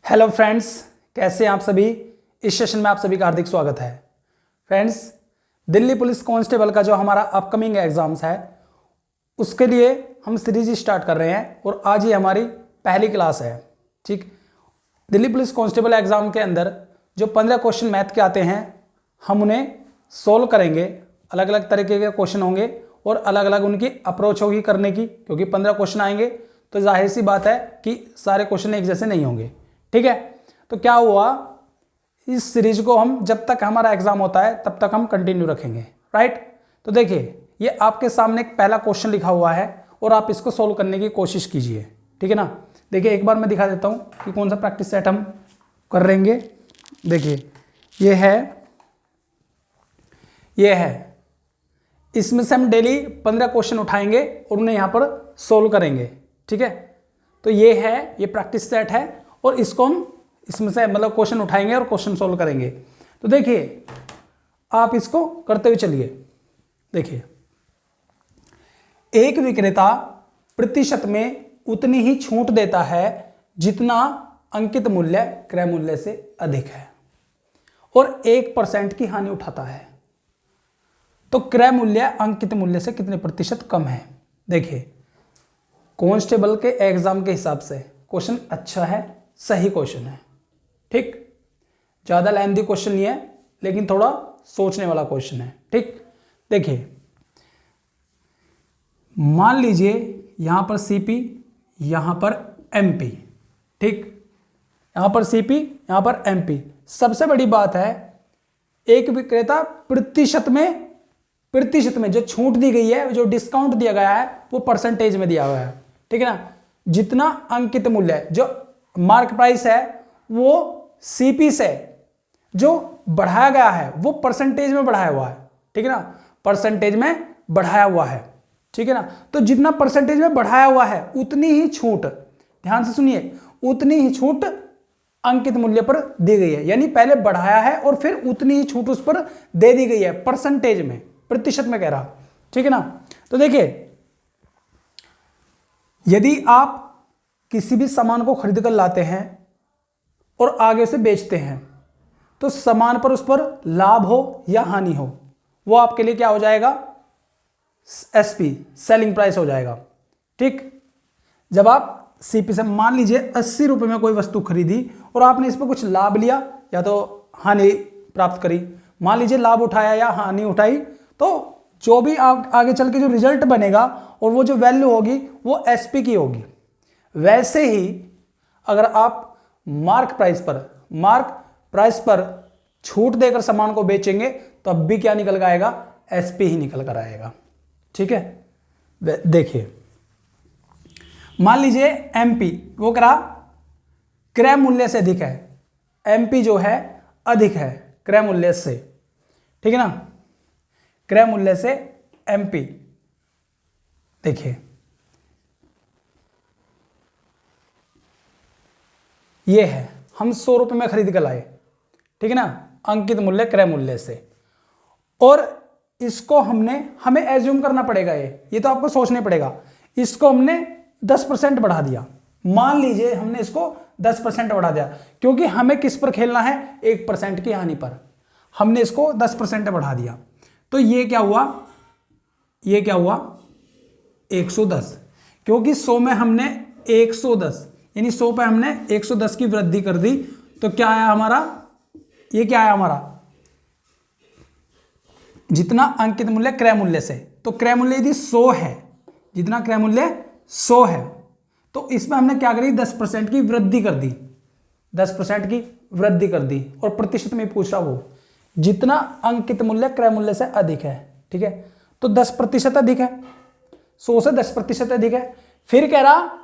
Hello friends, कैसे हैं आप सभी। इस सेशन में आप सभी का हार्दिक स्वागत है। फ्रेंड्स, दिल्ली पुलिस कांस्टेबल का जो हमारा अपकमिंग एग्जाम्स है उसके लिए हम सीरीज स्टार्ट कर रहे हैं और आज ही हमारी पहली क्लास है। ठीक, दिल्ली पुलिस कांस्टेबल एग्जाम के अंदर जो 15 क्वेश्चन मैथ के आते हैं हम उन्हें सोल्व करेंगे। अलग अलग तरीके के क्वेश्चन होंगे और अलग अलग उनकी अप्रोच होगी करने की, क्योंकि 15 क्वेश्चन आएंगे तो जाहिर सी बात है कि सारे क्वेश्चन एक जैसे नहीं होंगे। ठीक है, तो क्या हुआ, इस सीरीज को हम जब तक हमारा एग्जाम होता है तब तक हम कंटिन्यू रखेंगे। राइट, तो देखिए ये आपके सामने एक पहला क्वेश्चन लिखा हुआ है और आप इसको सोल्व करने की कोशिश कीजिए। ठीक है ना। देखिए एक बार मैं दिखा देता हूं कि कौन सा प्रैक्टिस सेट हम कर रहेंगे। देखिए ये है, इसमें से हम डेली 15 क्वेश्चन उठाएंगे और उन्हें यहां पर सोल्व करेंगे। ठीक है, तो ये प्रैक्टिस सेट है और इसको हम इसमें से मतलब क्वेश्चन उठाएंगे और क्वेश्चन सोल्व करेंगे। तो देखिए आप इसको करते हुए चलिए। देखिए, एक विक्रेता प्रतिशत में उतनी ही छूट देता है जितना अंकित मूल्य क्रय मूल्य से अधिक है और 1% की हानि उठाता है, तो क्रय मूल्य अंकित मूल्य से कितने प्रतिशत कम है। देखिए कांस्टेबल के एग्जाम के हिसाब से क्वेश्चन अच्छा है, सही क्वेश्चन है। ठीक, ज्यादा लेंथी क्वेश्चन नहीं है लेकिन थोड़ा सोचने वाला क्वेश्चन है। ठीक, देखिए मान लीजिए यहां पर सीपी, यहां पर एमपी। ठीक, यहां पर सीपी, यहां पर एमपी। सबसे बड़ी बात है एक विक्रेता प्रतिशत में जो छूट दी गई है, जो डिस्काउंट दिया गया है वो परसेंटेज में दिया हुआ है। ठीक है ना, जितना अंकित मूल्य है, जो मार्क प्राइस है वो सीपी से जो बढ़ाया गया है वो परसेंटेज में बढ़ाया हुआ है। ठीक है ना, परसेंटेज में बढ़ाया हुआ है। ठीक है ना, तो जितना परसेंटेज में बढ़ाया हुआ है उतनी ही छूट, ध्यान से सुनिए, उतनी ही छूट अंकित मूल्य पर दी गई है। यानी पहले बढ़ाया है और फिर उतनी ही छूट उस पर दे दी गई है परसेंटेज में, प्रतिशत में कह रहा। ठीक है ना, तो देखिए यदि आप किसी भी सामान को खरीद कर लाते हैं और आगे से बेचते हैं तो सामान पर उस पर लाभ हो या हानि हो, वो आपके लिए क्या हो जाएगा, एसपी, सेलिंग प्राइस हो जाएगा। ठीक, जब आप सीपी से मान लीजिए 80 रुपए में कोई वस्तु खरीदी और आपने इस पर कुछ लाभ लिया या तो हानि प्राप्त करी, मान लीजिए लाभ उठाया या हानि उठाई, तो जो भी आगे चल के जो रिजल्ट बनेगा और वो जो वैल्यू होगी वो एसपी की होगी। वैसे ही अगर आप मार्क प्राइस पर छूट देकर सामान को बेचेंगे तो अब भी क्या निकल कर आएगा, एसपी ही निकल कर आएगा। ठीक है, देखिए मान लीजिए एमपी वो करा क्रय मूल्य से अधिक है, एमपी जो है अधिक है क्रय मूल्य से। ठीक है ना, क्रय मूल्य से एमपी। देखिए ये है, हम 100 रुपए में खरीद कर लाए। ठीक है ना, अंकित मूल्य क्रय मूल्य से, और इसको हमें एज्यूम करना पड़ेगा, ये तो आपको सोचने पड़ेगा। इसको हमने 10% बढ़ा दिया, मान लीजिए हमने इसको 10% बढ़ा दिया, क्योंकि हमें किस पर खेलना है, 1% की हानि पर। हमने इसको 10% बढ़ा दिया तो ये क्या हुआ 110, क्योंकि 100 में हमने 110 यानी 100 पे हमने 110 की वृद्धि कर दी, तो क्या आया हमारा, ये क्या आया हमारा, जितना अंकित मूल्य क्रय मूल्य से। तो क्रय मूल्य यदि 100 है, जितना क्रय मूल्य 100 है तो इसमें हमने क्या करी, 10% की वृद्धि कर दी, 10% की वृद्धि कर दी। और प्रतिशत में पूछ रहा वो जितना अंकित मूल्य क्रय मूल्य से अधिक है। ठीक है, तो 10% अधिक है, 100 से 10% अधिक है। फिर कह रहा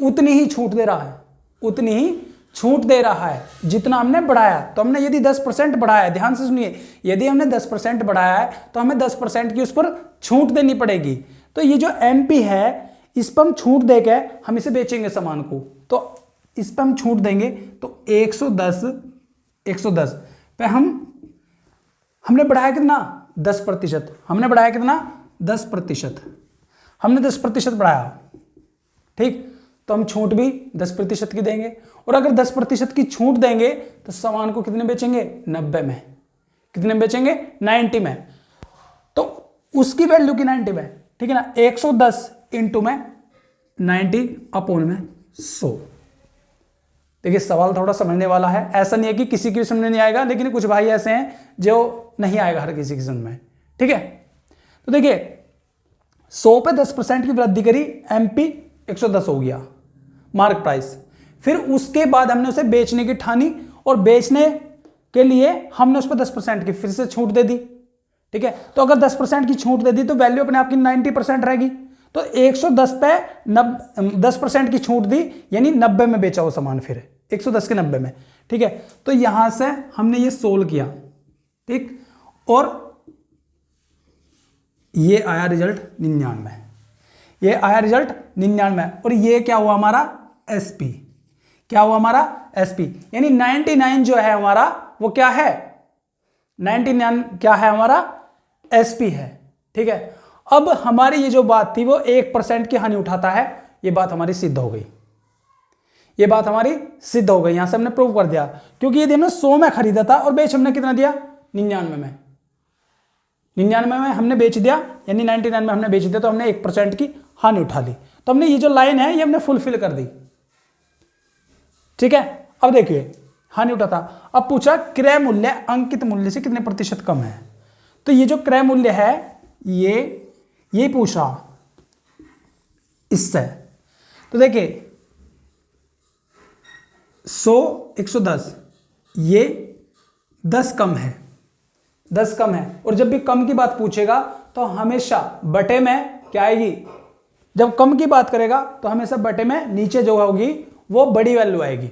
उतनी ही छूट दे रहा है, उतनी ही छूट दे रहा है जितना हमने बढ़ाया। तो हमने यदि 10% बढ़ाया, ध्यान से सुनिए, यदि हमने 10% बढ़ाया है तो हमें 10% की उस पर छूट देनी पड़ेगी। तो ये जो एमपी है इस पर हम छूट देके हम इसे बेचेंगे सामान को, तो इस पर हम छूट देंगे तो 110 पे हमने बढ़ाया कितना, 10%। हमने बढ़ाया कितना, 10%। हमने 10% बढ़ाया। ठीक, तो हम छूट भी 10% की देंगे, और अगर 10% की छूट देंगे तो सामान को कितने बेचेंगे, 90 में। कितने में बेचेंगे, 90 में। तो उसकी वैल्यू की 90 में, ठीक है ना, 110 इंटू में 90 अपॉन में 100। देखिए सवाल थोड़ा समझने वाला है, ऐसा नहीं है कि किसी की समझ में नहीं आएगा, लेकिन कुछ भाई ऐसे हैं जो नहीं आएगा हर किसी की समझ में, ठीक है। तो देखिए 100 पे 10% की वृद्धि करी, एमपी 110 हो गया मार्क प्राइस। फिर उसके बाद हमने उसे बेचने की ठानी, और बेचने के लिए हमने उस पर 10% की फिर से छूट दे दी, ठीक है। तो अगर 10% की छूट दे दी तो वैल्यू अपने आप की 90% रहेगी। तो 110 पे 10% की छूट दी, यानी 90 में बेचा वो सामान, फिर 110 के 90 में, ठीक है। तो यहां से हमने ये सोल्व किया, ठीक, और ये आया रिजल्ट 99, ये आया रिजल्ट 99, और ये क्या हुआ हमारा एसपी, क्या हुआ हमारा एसपी, यानी 99 जो है हमारा वो क्या है, 99 क्या है हमारा एसपी है, ठीक है। अब हमारी ये जो बात थी वो 1% की हानि उठाता है, ये बात हमारी सिद्ध हो गई, ये बात हमारी सिद्ध हो गई, यहां से हमने प्रूव कर दिया, क्योंकि यदि हमने 100 में खरीदा था और बेच हमने कितना दिया, 99 में, 99 में हमने बेच दिया, यानी 99 में हमने बेच दिया, तो हमने 1% की हानि उठा ली। तो हमने ये जो लाइन है ये हमने फुलफिल कर दी, ठीक है। अब देखिए हानि उठाता, अब पूछा क्रय मूल्य अंकित मूल्य से कितने प्रतिशत कम है। तो ये जो क्रय मूल्य है ये पूछा इससे, तो देखिए 100 110, ये 10 कम है, 10 कम है, और जब भी कम की बात पूछेगा तो हमेशा बटे में क्या आएगी, जब कम की बात करेगा तो हमेशा बटे में नीचे जो होगी वो बड़ी वैल्यू आएगी,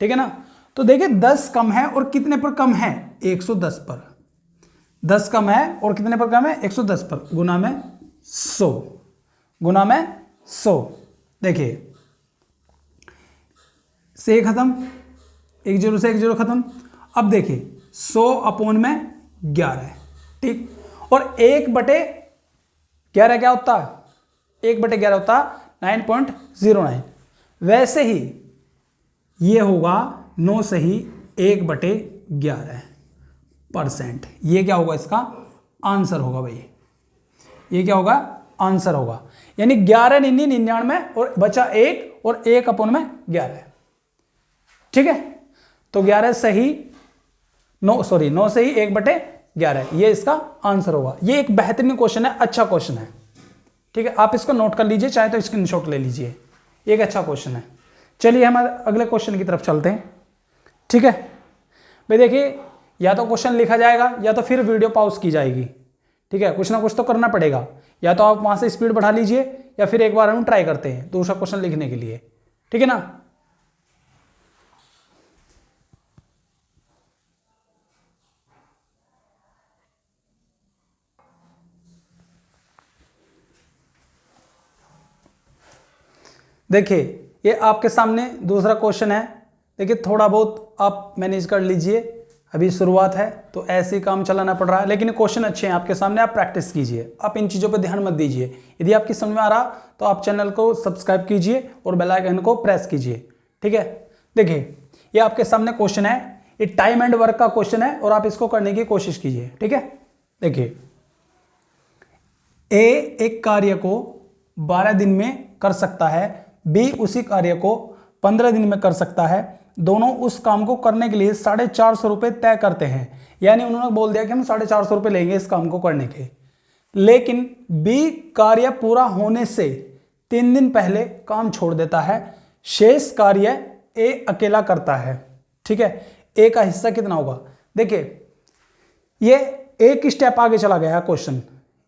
ठीक है ना। तो देखिए 10 कम है और कितने पर कम है, 110 पर, 10 कम है और कितने पर कम है, 110 पर, गुना में 100, गुना में 100। देखिए से खत्म, 1 0 से 1 0 खत्म। अब देखिए 100 अपॉन में 11, ठीक, और 1/11 क्या होता है, 1/11 होता 9.09। वैसे ही ये होगा 9 से ही 1/11%, ये क्या होगा, इसका आंसर होगा भाई, ये क्या होगा, आंसर होगा, यानी 11 99 99 और बचा 1, और 1 अपॉन में 11, ठीक है। तो 11 सही 9 से ही 1/11, ये इसका आंसर होगा। ये एक बेहतरीन क्वेश्चन है, अच्छा क्वेश्चन है, ठीक है। आप इसको नोट कर लीजिए, चाहे तो स्क्रीनशॉट ले लीजिए, एक अच्छा क्वेश्चन है। चलिए हम अगले क्वेश्चन की तरफ चलते हैं, ठीक है भाई। देखिए या तो क्वेश्चन लिखा जाएगा या तो फिर वीडियो पॉज की जाएगी, ठीक है, कुछ ना कुछ तो करना पड़ेगा, या तो आप वहां से स्पीड बढ़ा लीजिए, या फिर एक बार हम ट्राई करते हैं दूसरा क्वेश्चन लिखने के लिए, ठीक है ना। देखिए ये आपके सामने दूसरा क्वेश्चन है। देखिए थोड़ा बहुत आप मैनेज कर लीजिए, अभी शुरुआत है तो ऐसे ही काम चलाना पड़ रहा है, लेकिन क्वेश्चन अच्छे हैं आपके सामने, आप प्रैक्टिस कीजिए, आप इन चीज़ों पर ध्यान मत दीजिए। यदि आपकी समझ में आ रहा तो आप चैनल को सब्सक्राइब कीजिए और बेल आइकन को प्रेस कीजिए, ठीक है। देखिए ये आपके सामने क्वेश्चन है, ये टाइम एंड वर्क का क्वेश्चन है, और आप इसको करने की कोशिश कीजिए, ठीक है। देखिए ए एक कार्य को 12 दिन में कर सकता है, बी उसी कार्य को 15 दिन में कर सकता है, दोनों उस काम को करने के लिए 450 रुपये तय करते हैं। यानी उन्होंने बोल दिया कि हम 450 रुपये लेंगे इस काम को करने के, लेकिन बी कार्य पूरा होने से 3 दिन पहले काम छोड़ देता है, शेष कार्य ए अकेला करता है, ठीक है। ए का हिस्सा कितना होगा। देखिए ये एक स्टेप आगे चला गया है क्वेश्चन,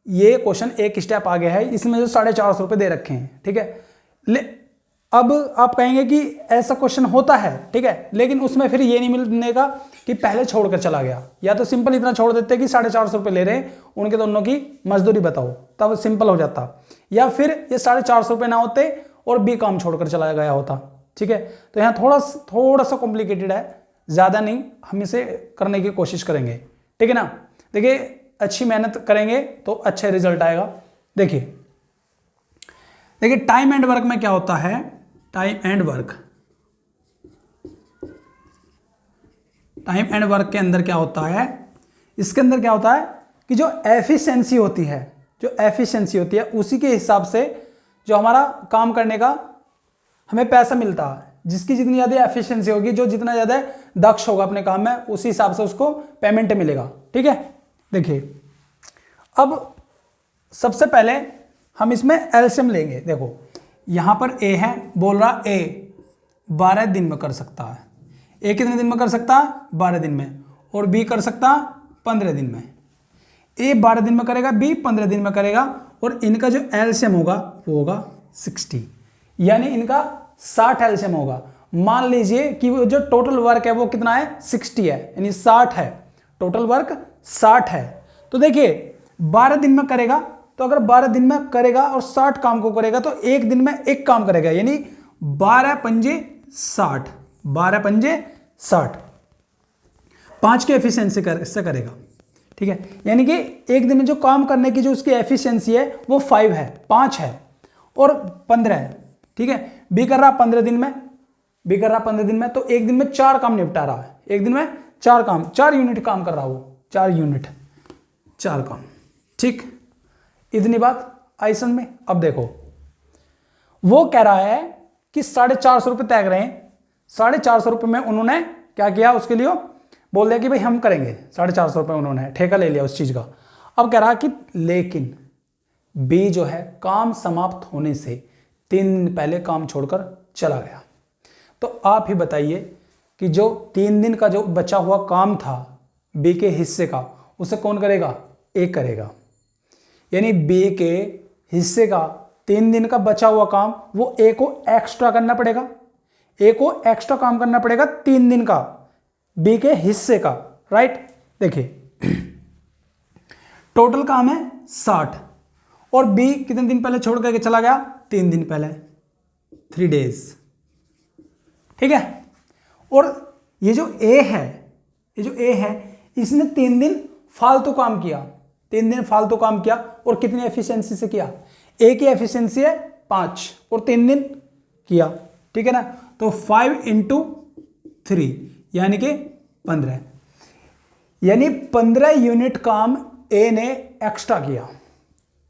ये क्वेश्चन एक स्टेप आगे है, इसमें जो 450 रुपये दे रखे हैं, ठीक है। अब आप कहेंगे कि ऐसा क्वेश्चन होता है, ठीक है, लेकिन उसमें फिर ये नहीं मिलने का कि पहले छोड़कर चला गया, या तो सिंपल इतना छोड़ देते कि 450 रुपये ले रहे हैं, उनके दोनों की मजदूरी बताओ, तब सिंपल हो जाता, या फिर ये 450 रुपये ना होते और बी काम छोड़कर चला गया होता, ठीक है। तो यहाँ थोड़ा सा कॉम्प्लिकेटेड है, ज़्यादा नहीं, हम इसे करने की कोशिश करेंगे, ठीक है ना। देखिए अच्छी मेहनत करेंगे तो अच्छा रिजल्ट आएगा। देखिए टाइम एंड वर्क में क्या होता है, time and work, time and work के अंदर क्या होता है, इसके अंदर क्या होता है कि जो एफिशिएंसी होती है, जो एफिशिएंसी होती है उसी के हिसाब से जो हमारा काम करने का हमें पैसा मिलता है। जिसकी जितनी ज़्यादा एफिशिएंसी होगी, जो जितना ज़्यादा दक्ष होगा अपने काम में, उसी हिसाब से उसको पेमेंट मिलेगा। ठीक है, देखिए अब सबसे पहले हम इसमें एलसीएम लेंगे। देखो यहां पर ए है, बोल रहा ए 12 दिन में कर सकता है। ए कितने दिन में कर सकता है? 12 दिन में। और बी कर सकता है 15 दिन में। ए 12 दिन में करेगा, बी 15 दिन में करेगा, और इनका जो एलसीएम होगा वो होगा 60, यानी इनका 60 एलसीएम होगा। मान लीजिए कि वो जो टोटल वर्क है वो कितना है? 60 है, यानी 60 है, टोटल वर्क 60 है। तो देखिए 12 दिन में करेगा, तो अगर 12 दिन में करेगा और 60 काम को करेगा तो एक दिन में एक काम करेगा, यानी 12 पंजे 60, 12 पंजे 60, 5 की एफिशिएंसी से करेगा। ठीक है, यानी कि एक दिन में जो काम करने की जो उसकी एफिशिएंसी है वो 5 है, 5 है और 15 है। ठीक है, बी कर रहा 15 दिन में, बी कर रहा 15 दिन में, तो एक दिन में 4 काम निपटा रहा है, एक दिन में 4 काम, 4 यूनिट काम कर रहा वो, 4 यूनिट, 4 काम। ठीक, इतनी बात आई समझ में। अब देखो वो कह रहा है कि 450 रुपये तय रहे हैं, 450 रुपये में उन्होंने क्या किया, उसके लिए बोल दिया कि भाई हम करेंगे, 450 रुपये उन्होंने ठेका ले लिया उस चीज का। अब कह रहा कि लेकिन बी जो है काम समाप्त होने से 3 दिन पहले काम छोड़कर चला गया। तो आप ही बताइए कि जो 3 दिन का जो बचा हुआ काम था बी के हिस्से का, उसे कौन करेगा? ए करेगा। यानी बी के हिस्से का 3 दिन का बचा हुआ काम वो ए को एक्स्ट्रा करना पड़ेगा, ए को एक्स्ट्रा काम करना पड़ेगा 3 दिन का बी के हिस्से का। राइट, देखिए टोटल काम है 60 और बी कितने दिन पहले छोड़ करके चला गया? 3 दिन पहले, 3 डेज। ठीक है, और ये जो ए है, ये जो ए है इसने 3 दिन फालतू काम किया, 3 दिन फालतू काम किया, और कितनी एफिशिएंसी से किया? ए की एफिशिएंसी है 5 और 3 दिन किया। ठीक है ना, तो 5 × 3 यानी कि 15, यानी 15 यूनिट काम ए ने एक्स्ट्रा किया।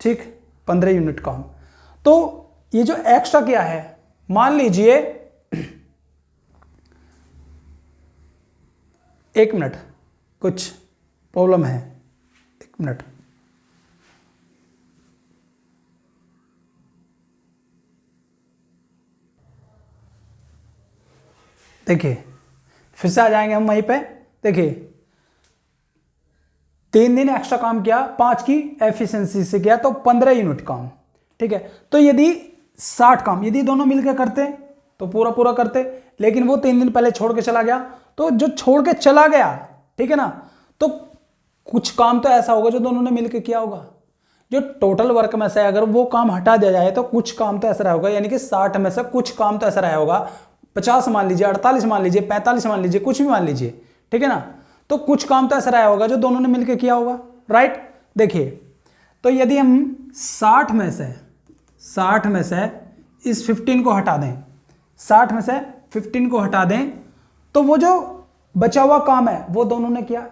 ठीक, 15 यूनिट काम। तो ये जो एक्स्ट्रा किया है, मान लीजिए 1 मिनट, कुछ प्रॉब्लम है, 1 मिनट। देखिए फिर से आ जाएंगे हम वहीं पे। देखिए 3 दिन एक्स्ट्रा काम किया, 5 की एफिशिएंसी से किया, तो 15 यूनिट काम। ठीक है, तो यदि 60 काम यदि दोनों मिलकर करते तो पूरा पूरा करते, लेकिन वो 3 दिन पहले छोड़ के चला गया। तो जो छोड़ के चला गया, ठीक है ना, तो कुछ काम तो ऐसा होगा जो दोनों ने मिलकर किया होगा। जो टोटल वर्क में से अगर वो काम हटा दिया जाए तो कुछ काम तो ऐसा रहा होगा, यानी कि 60 में से कुछ काम तो ऐसा रहा होगा, 50 मान लीजिए, 48 मान लीजिए, 45 मान लीजिए, कुछ भी मान लीजिए। ठीक है ना, तो कुछ काम तो ऐसा रहा होगा जो दोनों ने मिलकर किया होगा। राइट, देखिए तो यदि हम 60 में से इस 15 को हटा दें, 60 में से 15 को हटा दें, तो वो जो बचा हुआ काम है वो दोनों ने किया,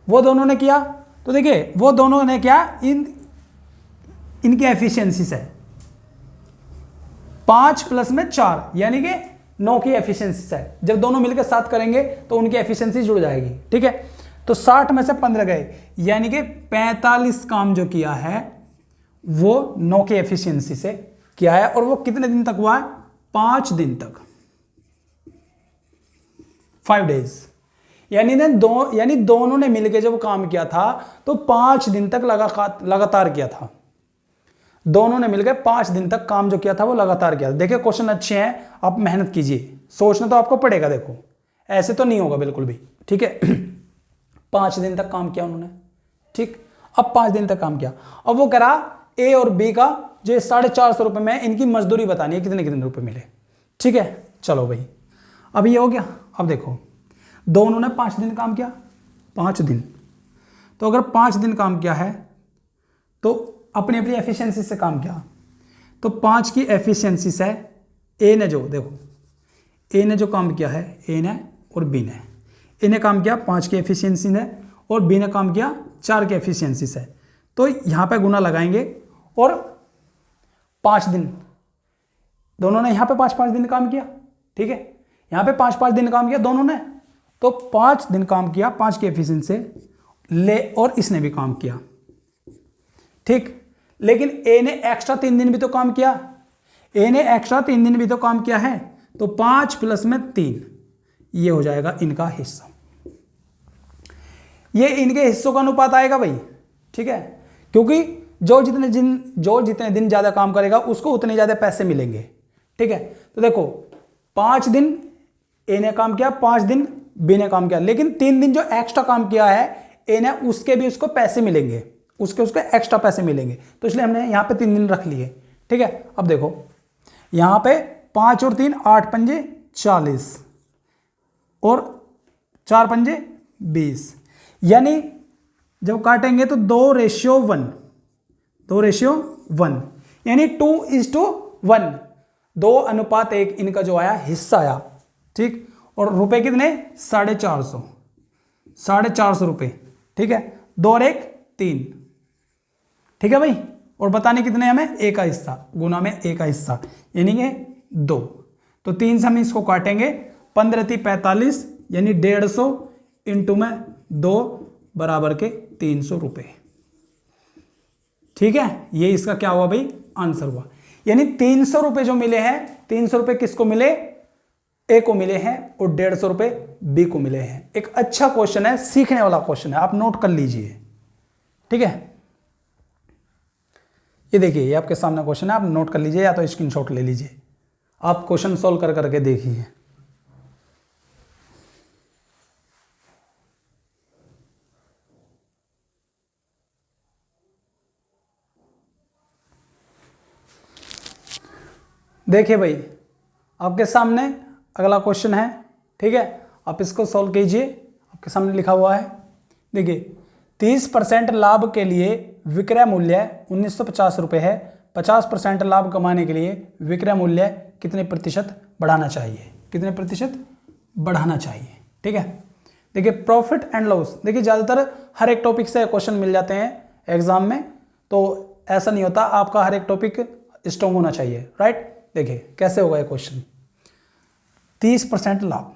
वो दोनों ने किया। तो देखिए वो दोनों ने क्या, इनकी एफिशिएंसी से 5 प्लस में 4 यानी कि 9 की एफिशिएंसी से, जब दोनों मिलकर 7 करेंगे तो उनकी एफिशिएंसी जुड़ जाएगी। ठीक है, तो 60 में से 15 गए, यानी कि 45 काम जो किया है वो 9 की एफिशिएंसी से किया है। और वो कितने दिन तक हुआ है? 5 दिन तक, 5 डेज। यानी दोनों ने मिलकर जब काम किया था तो 5 दिन तक लगातार किया था। दोनों ने मिलकर 5 दिन तक काम जो किया था वो लगातार किया था। देखिए क्वेश्चन अच्छे हैं, आप मेहनत कीजिए, सोचना तो आपको पड़ेगा। देखो ऐसे तो नहीं होगा बिल्कुल भी। ठीक है 5 दिन तक काम किया उन्होंने। ठीक, अब 5 दिन तक काम किया। अब वो करा ए और बी का जो 450 रुपये में इनकी मजदूरी बतानी है, कितने कितने रुपए मिले। ठीक है, चलो भाई अब ये हो गया। अब देखो दोनों ने 5 दिन काम किया, 5 दिन। तो अगर 5 दिन काम किया है तो अपनी अपनी एफिशिएंसी से काम किया, तो 5 की एफिशिएंसी से ए ने जो देखो, ए ने जो काम किया है, ए ने और बी ने, ए ने काम किया 5 की एफिशिएंसी ने और बी ने काम किया 4 की एफिशिएंसी से। तो यहाँ पे गुना लगाएंगे और 5 दिन, दोनों ने यहाँ पे 5-5 दिन काम किया, ठीक है, यहाँ पे 5-5 दिन काम किया दोनों ने, तो 5 दिन काम किया 5 की एफिशिएंसी से ले, और इसने भी काम किया, ठीक। लेकिन ए ने एक्स्ट्रा 3 दिन भी तो काम किया, ए ने एक्स्ट्रा 3 दिन भी तो काम किया है, तो 5 प्लस में 3, ये हो जाएगा इनका हिस्सा। ये इनके हिस्सों का अनुपात आएगा भाई, ठीक है, क्योंकि जो जितने दिन ज्यादा काम करेगा उसको उतने ज्यादा पैसे मिलेंगे, ठीक है। तो देखो 5 दिन ए ने काम किया, 5 दिन बी ने काम किया, लेकिन 3 दिन जो एक्स्ट्रा काम किया है ए ने, उसके भी उसको पैसे मिलेंगे, उसके एक्स्ट्रा पैसे मिलेंगे, तो इसलिए हमने यहाँ पे 3 दिन रख लिए, ठीक है। अब देखो यहाँ पे 5 और 3 8 पंजे 40 और 4 पंजे 20, यानी जब काटेंगे तो 2:1, 2:1, यानी 2:1, 2:1 इनका जो आया हिस्सा आया, ठीक। और रुपए कितने, 450, 450 रुपये, ठीक है, 2 और 1 3, ठीक है भाई। और बताने कितने हमें, ए का हिस्सा गुना में ए का हिस्सा, यानी कि 2, तो 3 से हम इसको काटेंगे, 15 × 45, यानी 150 इंटू में 2 बराबर के 300 रुपये, ठीक है। ये इसका क्या हुआ भाई, आंसर हुआ। यानी 300 रुपये जो मिले हैं, 300 रुपये किसको मिले, ए को मिले हैं, और 150 रुपये बी को मिले हैं। एक अच्छा क्वेश्चन है, सीखने वाला क्वेश्चन है, आप नोट कर लीजिए, ठीक है। ये देखिए, ये आपके सामने क्वेश्चन है, आप नोट कर लीजिए या तो स्क्रीनशॉट ले लीजिए, आप क्वेश्चन सॉल्व कर करके देखिए। देखिए भाई, आपके सामने अगला क्वेश्चन है, ठीक है, आप इसको सॉल्व कीजिए, आपके सामने लिखा हुआ है। देखिए 30% लाभ के लिए विक्रय मूल्य 1950 रुपये है, 50% लाभ कमाने के लिए विक्रय मूल्य कितने प्रतिशत बढ़ाना चाहिए, कितने प्रतिशत बढ़ाना चाहिए, ठीक है। देखिए प्रॉफिट एंड लॉस, देखिए ज़्यादातर हर एक टॉपिक से क्वेश्चन मिल जाते हैं एग्जाम में, तो ऐसा नहीं होता, आपका हर एक टॉपिक स्ट्रॉन्ग होना चाहिए, राइट। देखिए कैसे होगा ये क्वेश्चन, 30% लाभ,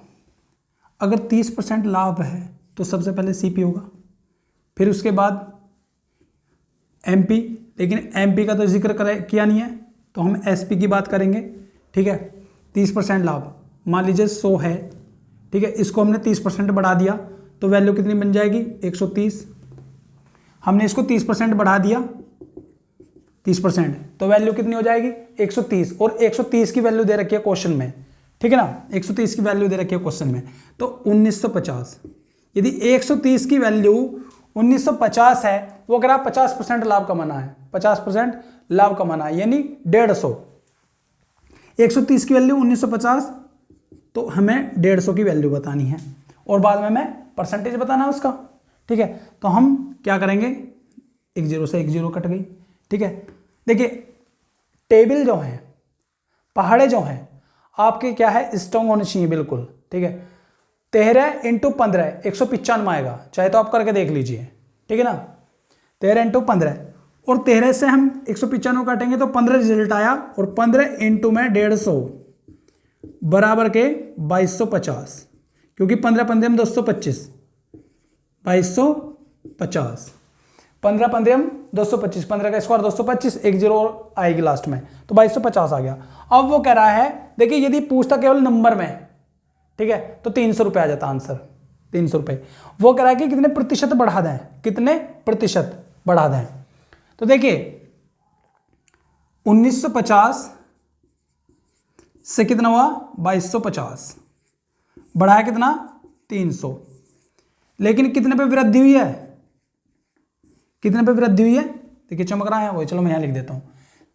अगर 30% लाभ है तो सबसे पहले सीपी होगा, फिर उसके बाद एमपी, लेकिन एमपी का तो जिक्र किया नहीं है, तो हम एसपी की बात करेंगे, ठीक है। 30% लाभ, मान लीजिए 100 है, ठीक है, इसको हमने 30% बढ़ा दिया तो वैल्यू कितनी बन जाएगी, 130। हमने इसको 30% बढ़ा दिया, 30%, तो वैल्यू कितनी हो जाएगी, 130, और 130 की वैल्यू दे रखी है क्वेश्चन में, ठीक है ना, 130 की वैल्यू दे रखी है क्वेश्चन में, तो 1950। यदि 130 की वैल्यू 1950 है, वो अगर आप 50% लाभ कमाना है, 50% लाभ कमाना है, यानी 150, 130 की वैल्यू 1950, तो हमें 150 की वैल्यू बतानी है, और बाद में हमें परसेंटेज बताना है उसका, ठीक है। तो हम क्या करेंगे, एक जीरो से एक जीरो कट गई, ठीक है। देखिए टेबल जो है, पहाड़े जो हैं आपके क्या है, स्ट्रॉन्ग होने चाहिए बिल्कुल, ठीक है। 13 × 15 195 आएगा, चाहे तो आप करके देख लीजिए, ठीक है ना। 13 × 15, और 13 से हम 195 काटेंगे तो 15 रिजल्ट आया, और 15 इंटू में 150 बराबर के 2250, क्योंकि 15 15 में 225, 2250, 15 15 में 225, 15 का स्क्वायर 225, एक जीरो और आएगी लास्ट में, तो 2250 आ गया। अब वो कह रहा है, देखिए यदि पूछता केवल नंबर में, ठीक है, तो 300 रुपये आ जाता आंसर, 300 रुपये। वो कह रहा है कि कितने प्रतिशत बढ़ा दें, कितने प्रतिशत बढ़ा दें, तो देखिए 1950 से कितना हुआ, 2250, बढ़ाया कितना, 300, लेकिन कितने पे वृद्धि हुई है, कितने पे वृद्धि हुई है, देखिए चमक रहा है वो, चलो मैं यहाँ लिख देता हूँ,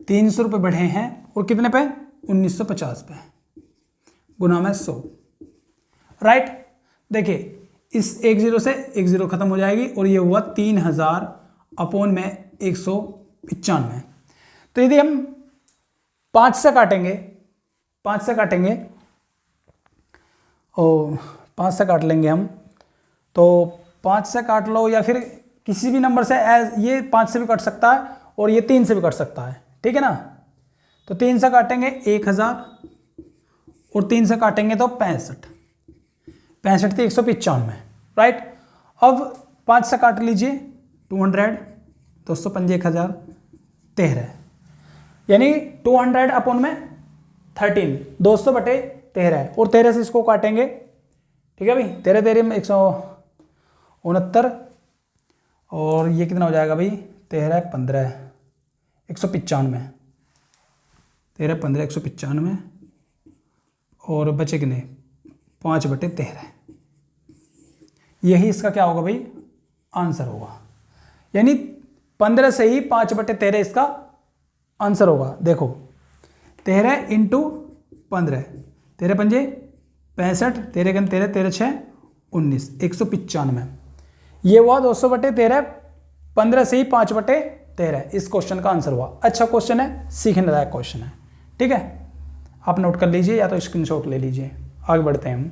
300 रुपये बढ़े हैं, और कितने पे, 1950 पे, गुना में 100, राइट। देखिए इस एक जीरो से एक जीरो खत्म हो जाएगी, और ये हुआ 3000 अपॉन में 195। तो यदि हम 5 से काटेंगे 5 से काटेंगे, और 5 से काट लेंगे हम, तो 5 से काट लो, या फिर किसी भी नंबर से, ये 5 से भी कट सकता है और ये 3 से भी कट सकता है, ठीक है ना। तो 3 से काटेंगे 1000 और 3 से काटेंगे तो 65, 65 थी 195, राइट। अब 5 से काट लीजिए 200, 205 1000 13, यानी 200 अपॉन में 13, 200 बटे 13, और 13 से इसको काटेंगे, ठीक है भाई। 13 13 में 169, और ये कितना हो जाएगा भाई, 13 15 195, 13 15 195, और बचे कितने, 5 बटे 13। यही इसका क्या होगा भाई, आंसर होगा। यानी 15 से ही 5 बटे 13 इसका आंसर होगा। देखो 13 इंटू 15, 13 पंजे 65, 13 गन 13, 13 6 19, 195। ये हुआ 200 बटे 13, 15 से ही 5 बटे 13 इस क्वेश्चन का आंसर हुआ। अच्छा क्वेश्चन है, सीखने लायक क्वेश्चन है, ठीक है। आप नोट कर लीजिए या तो स्क्रीनशॉट ले लीजिए। आगे बढ़ते हैं हम।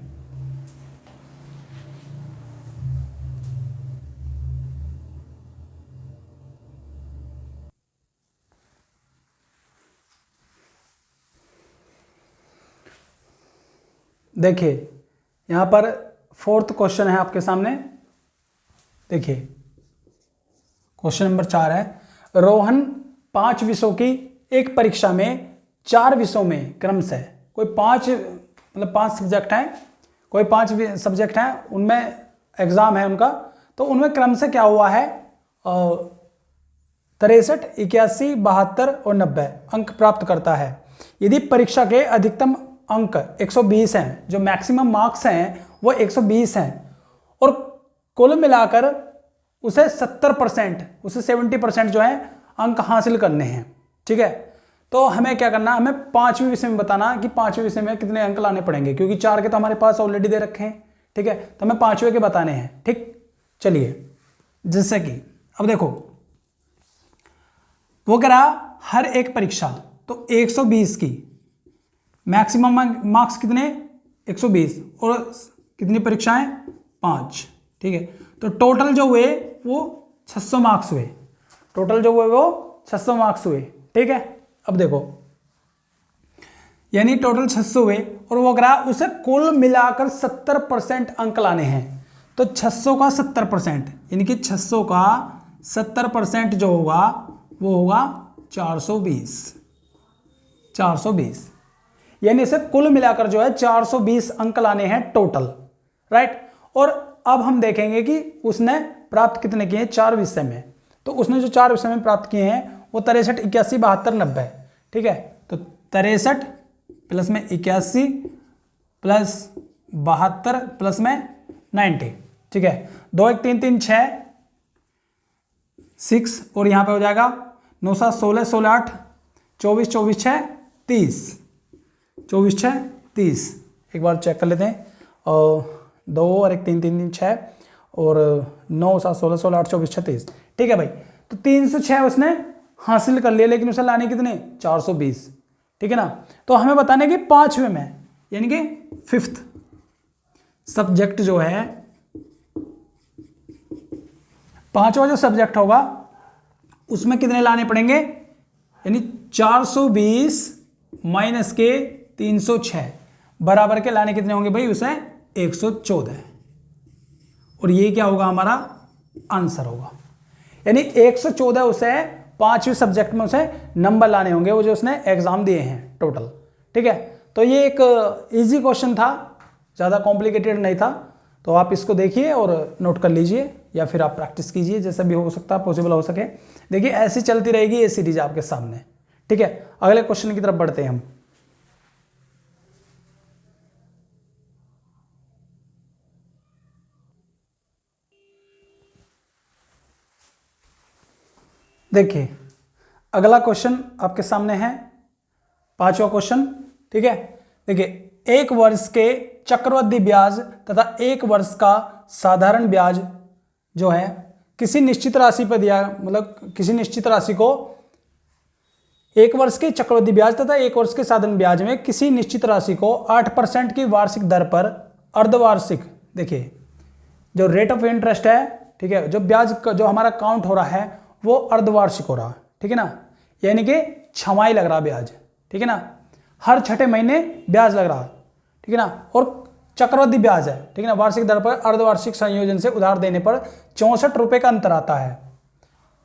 देखिए यहां पर 4th क्वेश्चन है आपके सामने। देखिए क्वेश्चन नंबर 4 है, रोहन 5 विषयों की एक परीक्षा में 4 विषयों में क्रमशः कोई 5 सब्जेक्ट हैं, कोई 5 सब्जेक्ट हैं, उनमें एग्जाम है उनका, तो उनमें क्रमशः क्या हुआ है, 63 81 72 और 90 अंक प्राप्त करता है। यदि परीक्षा के अधिकतम अंक 120 हैं, जो मैक्सिमम मार्क्स हैं वो 120 हैं, और कुल मिलाकर उसे 70%, उसे 70% जो है अंक हासिल करने हैं, ठीक है। तो हमें क्या करना, हमें 5वें विषय में बताना कि 5वें विषय में कितने अंक लाने पड़ेंगे, क्योंकि 4 के तो हमारे पास ऑलरेडी दे रखे हैं, ठीक है। तो हमें 5वें के बताने हैं, ठीक। चलिए, जैसे कि अब देखो वो कह रहा हर एक परीक्षा, तो 120 की मैक्सिमम मार्क्स कितने, 120, और कितनी परीक्षाएं, 5, ठीक है। तो टोटल जो हुए वो 600 मार्क्स हुए, टोटल जो हुए वो 600 मार्क्स हुए, ठीक है। अब देखो यानी टोटल 600 हुए, और वो करा उसे कुल मिलाकर 70% अंक लाने हैं। तो 600 का 70%, यानी कि 600 का 70% जो होगा वो होगा 420, 420, यानी इसे कुल मिलाकर जो है 420 अंक लाने हैं टोटल, राइट। और अब हम देखेंगे कि उसने प्राप्त कितने किए 4 विषय में। तो उसने जो 4 विषय में प्राप्त किए हैं वो 63 81 72 90, ठीक है। तो 63 प्लस में 81 प्लस 72 प्लस में 90, ठीक है। 2 1 3 3 6, और यहां पे हो जाएगा 9 7 16 16 8 24 24 6 30, 24 6 30। एक बार चेक कर लेते हैं, और 2 और 1 3 3 3 6, और 9 7 16 16 8 24 36, ठीक है भाई। तो 306 उसने हासिल कर लिया, लेकिन उसे लाने कितने 420, ठीक है ना। तो हमें बताने कि 5वें में, यानी कि 5th सब्जेक्ट जो है, 5वां जो सब्जेक्ट होगा उसमें कितने लाने पड़ेंगे, यानी 420 माइनस के 306 बराबर के लाने कितने होंगे भाई, उसे 114, और ये क्या होगा हमारा आंसर होगा। यानी 114 उसे 5वें सब्जेक्ट में उसे नंबर लाने होंगे, वो जो उसने एग्जाम दिए हैं टोटल, ठीक है। तो ये एक इजी क्वेश्चन था, ज़्यादा कॉम्प्लिकेटेड नहीं था। तो आप इसको देखिए और नोट कर लीजिए, या फिर आप प्रैक्टिस कीजिए, जैसा भी हो सकता है, पॉसिबल हो सके। देखिए ऐसी चलती रहेगी ये सीरीज आपके सामने, ठीक है। अगले क्वेश्चन की तरफ बढ़ते हैं हम। देखिए अगला क्वेश्चन आपके सामने है, 5वां क्वेश्चन, ठीक है। देखिए 1 वर्ष के चक्रवृद्धि ब्याज तथा 1 वर्ष का साधारण ब्याज जो है किसी निश्चित राशि पर दिया, मतलब किसी निश्चित राशि को 1 वर्ष के चक्रवृद्धि ब्याज तथा 1 वर्ष के साधारण ब्याज में किसी निश्चित राशि को 8% की वार्षिक दर पर अर्धवार्षिक, देखिए जो रेट ऑफ इंटरेस्ट है, ठीक है, जो ब्याज जो हमारा काउंट हो रहा है वो अर्धवार्षिक हो रहा है, ठीक है ना, यानी कि छमाही लग रहा ब्याज, ठीक है ना, हर छठे महीने ब्याज लग रहा है, ठीक है ना, और चक्रवृद्धि ब्याज है, ठीक है ना, वार्षिक दर पर अर्धवार्षिक संयोजन से उधार देने पर 64 रुपये का अंतर आता है।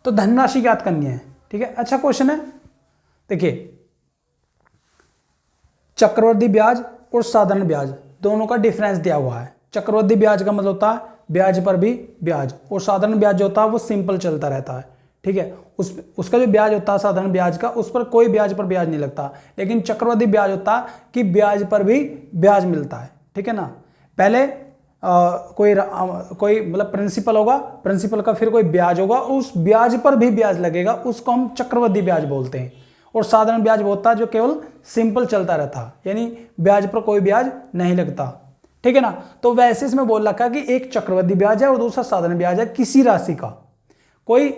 तो धनराशि ज्ञात करनी है, ठीक है। अच्छा क्वेश्चन है, देखिए चक्रवृद्धि ब्याज और साधारण ब्याज दोनों का डिफरेंस दिया हुआ है। चक्रवृद्धि ब्याज का मतलब होता है ब्याज पर भी ब्याज, और साधारण ब्याज जो होता है वो सिंपल चलता रहता है, ठीक है। उसका जो ब्याज होता है साधारण ब्याज का, उस पर कोई ब्याज पर ब्याज नहीं लगता, लेकिन चक्रवृद्धि ब्याज होता है कि ब्याज पर भी ब्याज मिलता है, ठीक है ना। पहले कोई मतलब प्रिंसिपल होगा, प्रिंसिपल का फिर कोई ब्याज होगा, उस ब्याज पर भी ब्याज लगेगा, उसको हम चक्रवृद्धि ब्याज बोलते हैं। और साधारण ब्याज वो होता है जो केवल सिंपल चलता रहता है, यानी ब्याज पर कोई ब्याज नहीं लगता, ठीक है ना। तो वैसे इसमें बोल रखा है कि एक चक्रवृद्धि ब्याज है और दूसरा साधारण ब्याज है। किसी राशि का, कोई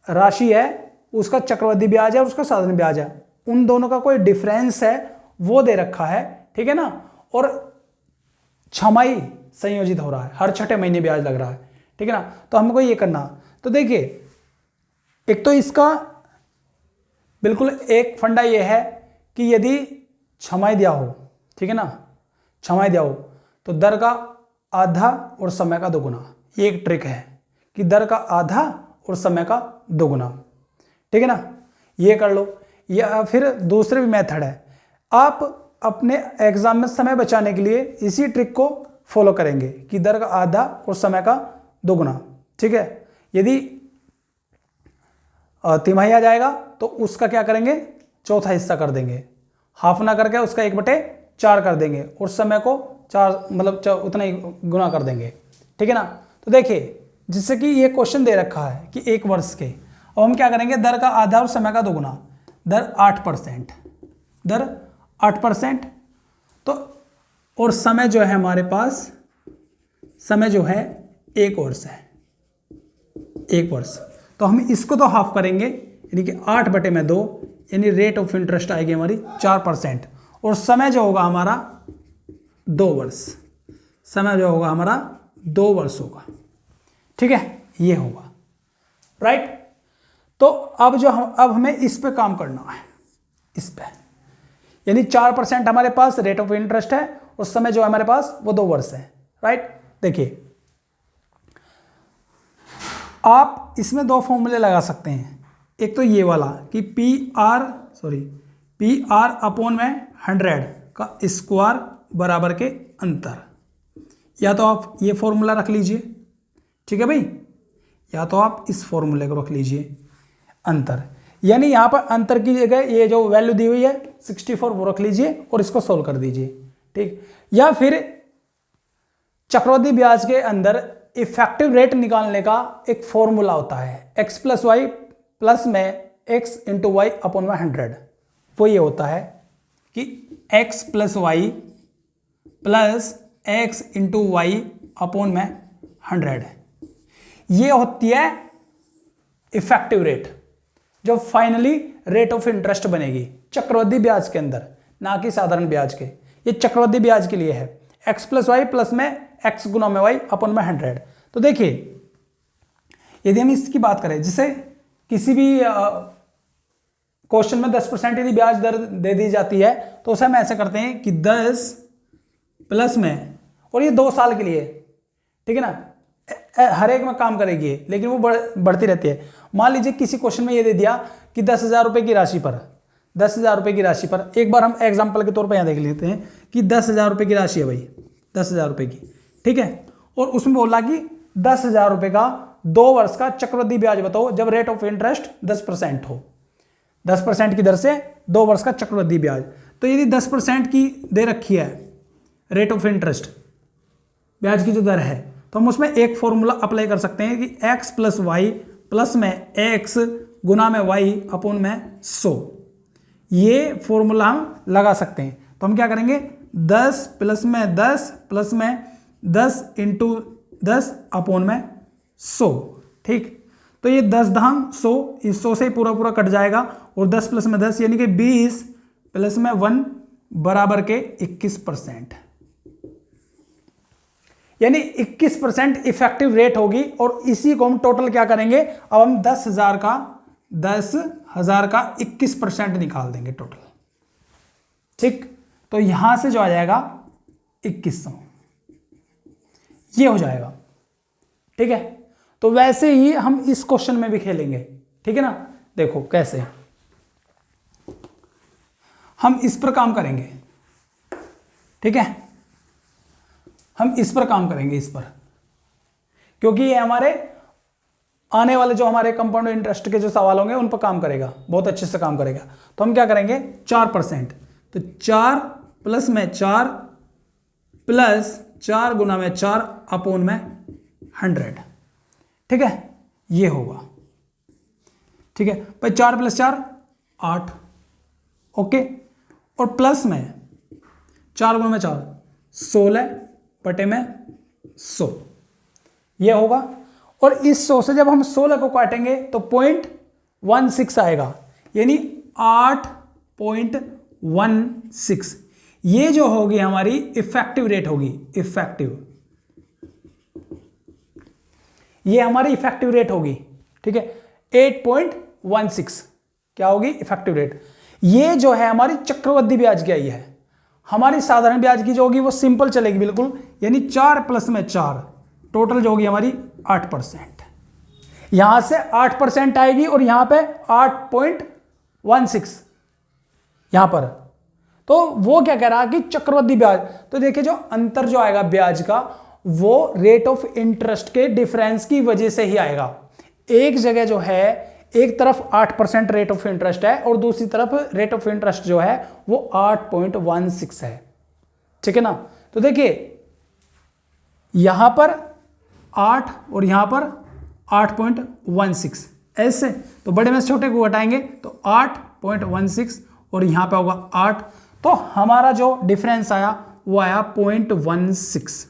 राशि है उसका चक्रवृद्धि ब्याज है और उसका साधारण ब्याज है, उन दोनों का कोई डिफरेंस है वो दे रखा है, ठीक है ना, और छमाही संयोजित हो रहा है, हर छठे महीने ब्याज लग रहा है, ठीक है ना। तो हमको ये करना, तो देखिए एक तो इसका बिल्कुल एक फंडा ये है कि यदि छमाही दिया हो, ठीक है ना, छमाही दिया हो तो दर का आधा और समय का दोगुना, ये एक ट्रिक है कि दर का आधा और समय का दोगुना, ठीक है ना, ये कर लो। या फिर दूसरे भी मेथड है, आप अपने एग्जाम में समय बचाने के लिए इसी ट्रिक को फॉलो करेंगे कि दर का आधा और समय का दोगुना, ठीक है। यदि तिमाही आ जाएगा तो उसका क्या करेंगे, चौथा हिस्सा कर देंगे, हाफ ना करके उसका 1/4 कर देंगे और समय को 4 मतलब उतना ही गुना कर देंगे, ठीक है ना। तो देखिए जिससे कि ये क्वेश्चन दे रखा है कि 1 वर्ष के, और हम क्या करेंगे, दर का आधा और समय का दोगुना, दर 8%, दर 8%, तो और समय जो है हमारे पास, समय जो है 1 वर्ष है, 1 वर्ष, तो हम इसको तो हाफ करेंगे, यानी कि 8/2, यानी रेट ऑफ इंटरेस्ट आएगी हमारी 4%, और समय जो होगा हमारा 2 वर्ष, समय जो होगा हमारा 2 वर्ष होगा, ठीक है, ये होगा, राइट। तो अब हमें इस पे काम करना है, इस पे, यानी 4% हमारे पास रेट ऑफ इंटरेस्ट है और समय जो है हमारे पास वो 2 वर्ष है, राइट। देखिए आप इसमें 2 फॉर्मूले लगा सकते हैं, एक तो ये वाला कि PR अपॉन में 100 का स्क्वायर बराबर के अंतर, या तो आप ये फॉर्मूला रख लीजिए, ठीक है भाई, या तो आप इस फॉर्मूले को रख लीजिए अंतर, यानी यहां पर अंतर की जगह ये जो वैल्यू दी हुई है 64 वो रख लीजिए और इसको सोल्व कर दीजिए, ठीक। या फिर चक्रवृद्धि ब्याज के अंदर इफेक्टिव रेट निकालने का एक फॉर्मूला होता है, x + y प्लस में x × y अपॉन में 100, वो ये होता है कि x + y plus x × y upon में 100, ये होती है इफेक्टिव रेट, जो फाइनली रेट ऑफ इंटरेस्ट बनेगी चक्रवृद्धि ब्याज के अंदर, ना कि साधारण ब्याज के। ये चक्रवृद्धि ब्याज के लिए है, x + y प्लस में x गुना में y अपॉन में 100। तो देखिए यदि हम इसकी बात करें, जिसे किसी भी क्वेश्चन में 10% यदि ब्याज दर दे दी जाती है तो उसे हम ऐसे करते हैं कि 10 प्लस में, और ये 2 साल के लिए, ठीक है ना, हर एक में काम करेगी लेकिन वो बढ़ती रहती है। मान लीजिए किसी क्वेश्चन में ये दे दिया कि 10,000 रुपये की राशि पर, 10,000 रुपये की राशि पर, एक बार हम एग्जाम्पल के तौर पर यहाँ देख लेते हैं कि 10,000 रुपये की राशि है भाई, 10,000 रुपये की, ठीक है, और उसमें बोला कि 10,000 रुपये का 2 वर्ष का चक्रवृद्धि ब्याज बताओ जब रेट ऑफ इंटरेस्ट 10% हो, 10% की दर से 2 वर्ष का चक्रवृद्धि ब्याज। तो यदि 10% की दे रखी है रेट ऑफ इंटरेस्ट, ब्याज की जो दर है, तो हम उसमें एक फॉर्मूला अप्लाई कर सकते हैं कि x + y प्लस में x गुना में y अपॉन में 100, ये फॉर्मूला हम लगा सकते हैं। तो हम क्या करेंगे, 10 प्लस में 10 प्लस में 10 × 10 अपॉन में 100, ठीक। तो ये 10 धाम 100, इस 100 से पूरा पूरा कट जाएगा और 10 प्लस में 10 यानी कि 20 प्लस में 1 बराबर के 21%, यानी 21% इफेक्टिव रेट होगी। और इसी को हम टोटल क्या करेंगे, अब हम 10,000 का 21% निकाल देंगे टोटल। ठीक, तो यहां से जो आ जाएगा 2100, ये हो जाएगा। ठीक है, तो वैसे ही हम इस क्वेश्चन में भी खेलेंगे। ठीक है ना, देखो कैसे हम इस पर काम करेंगे। ठीक है, हम इस पर काम करेंगे, इस पर, क्योंकि ये हमारे आने वाले जो हमारे कंपाउंड इंटरेस्ट के जो सवाल होंगे उन पर काम करेगा, बहुत अच्छे से काम करेगा। तो हम क्या करेंगे, 4%, तो 4 प्लस में 4 प्लस 4 गुना में 4 अपोन में 100। ठीक है, ये होगा। ठीक है भाई, 4 प्लस 4 8, ओके, और प्लस में 4 गुना में 4 16 बटे में 100, ये होगा। और इस 100 से जब हम 16 को काटेंगे तो 0.16 आएगा, यानी 8.16। ये जो होगी हमारी इफेक्टिव रेट होगी, इफेक्टिव, ये हमारी इफेक्टिव रेट होगी। ठीक है, 8.16 क्या होगी, इफेक्टिव रेट। ये जो है हमारी चक्रवृद्धि ब्याज की आई है। हमारी साधारण ब्याज की जो होगी वो सिंपल चलेगी बिल्कुल, यानी 4 प्लस में 4 टोटल जो होगी हमारी 8%। यहां से 8% आएगी और यहां पे 8.16 यहां पर। तो वो क्या कह रहा है कि चक्रवृद्धि ब्याज, तो देखिए जो अंतर जो आएगा ब्याज का वो रेट ऑफ इंटरेस्ट के डिफरेंस की वजह से ही आएगा। एक जगह जो है, एक तरफ 8% रेट ऑफ इंटरेस्ट है और दूसरी तरफ रेट ऑफ इंटरेस्ट जो है वो 8.16 है। ठीक है ना, तो देखिए यहां पर 8 और यहां पर 8.16 ऐसे, तो बड़े में से छोटे को घटाएंगे तो 8.16 और यहां पे होगा 8, तो हमारा जो डिफरेंस आया वो आया 0.16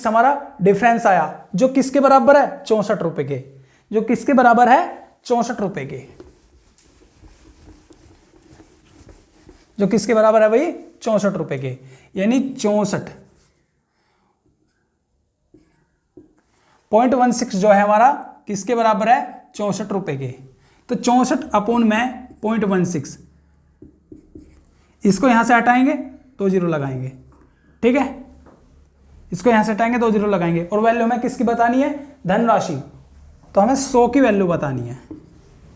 हमारा डिफरेंस आया, जो किसके बराबर है, 64 रुपए के, जो किसके बराबर है, 64 रुपए के, जो किसके बराबर है भाई, 64 रुपए के, यानी 64.16 जो है हमारा किसके बराबर है, 64 रुपए के। तो 64 अपोन में 0.16, इसको यहां से हटाएंगे 2 जीरो लगाएंगे। ठीक है, इसको यहां से हटाएंगे 2 जीरो लगाएंगे और वैल्यू हमें किसकी बतानी है, धनराशि, तो हमें 100 की वैल्यू बतानी है।